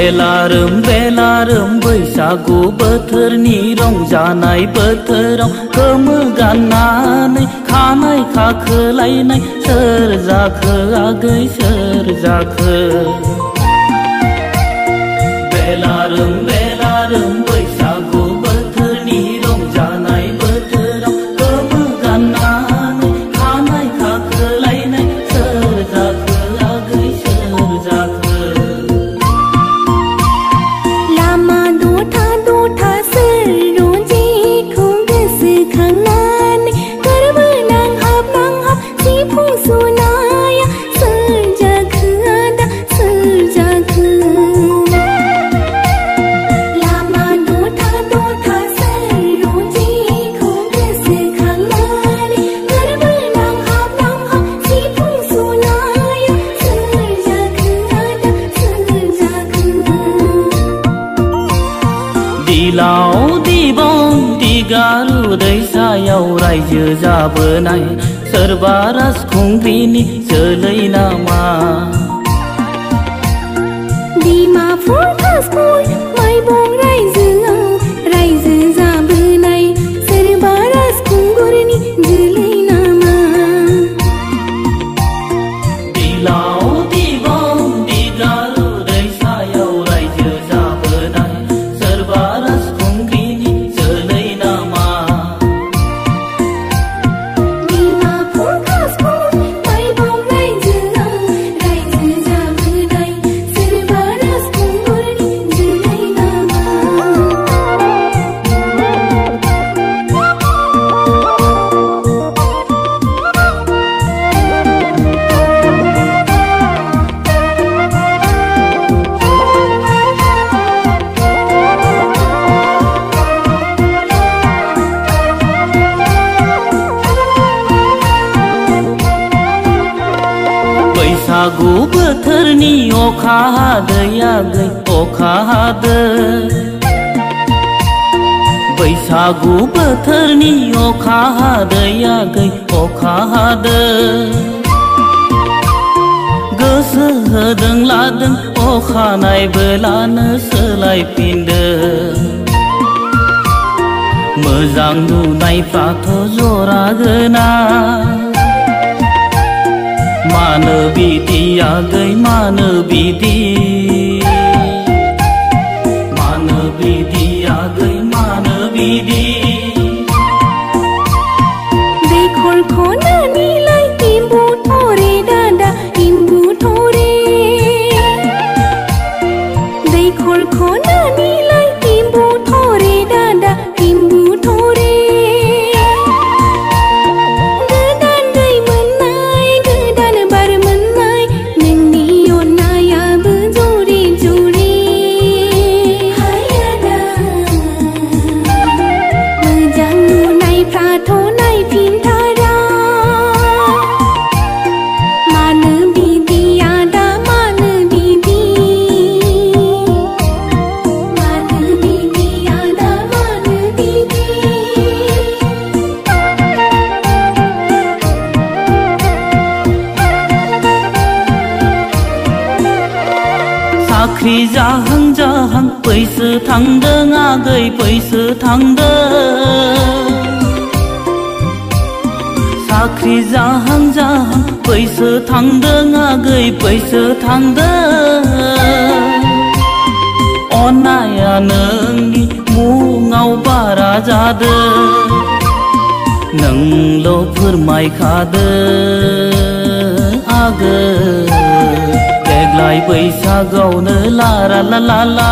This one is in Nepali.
बेलारोम बैसागु बोथोरनि रंजानाय बोथोराव गोमो गाननानै खानाय खाखोलायनाय सोर जाखो आगै सोर जाखो बेलारोम बैसागु बोथोरनि रंजानाय बोथोराव गोमो गाननानै खानाय खाखोलायनाय सोर जाखो आगै सोर जाखो दिलाव दिबं दिगारु दैसायाव रायजो जाबोनाय सोरबा राजखुंग्रिनि जोलै नामा डिमापुर कासपुर माइबं रायजोआव रायजो जाबोनाय सोरबा राजखुंगुरनि जोलै नामा दिलाव दिबं दिगारु दैसायाव रायजो जाबोनाय सोरबा राजखुंग्रिनि जोलै नामा डिमापुर कासपुर माइबं रायजोआव रायजो जाबोनाय सोरबा राजखुंगुरनि जोलै नामा बैसागु बोथोरनि अखा हादै आगै अखा हादै बैसागु बोथोरनि अखा हादै आगै अखा हादै गोसो होदों लादों अखानाय बेलानो सोलायफिनदों मोजां नुनायफ्राथ' जरा गोनां मानो बिदि आगै मानो बिदि आगै मानो बिदि दैखर खनानिलाय इम्बु थरे दादा इम्बु थरे दैखर खनानिलाय इम्बु थरे दादा इम्बु थरे साख्रि जाहां जाहां बैसो थांदों आगै बैसो थांदों साख्रि जाहां जाहां बैसो थांदों आगै बैसो थांदों अननाया नोंनि मुङाव बारा जादों नोंल' फोरमायखादो आगै देग्लाय बैसागआवनो ला ला ला ला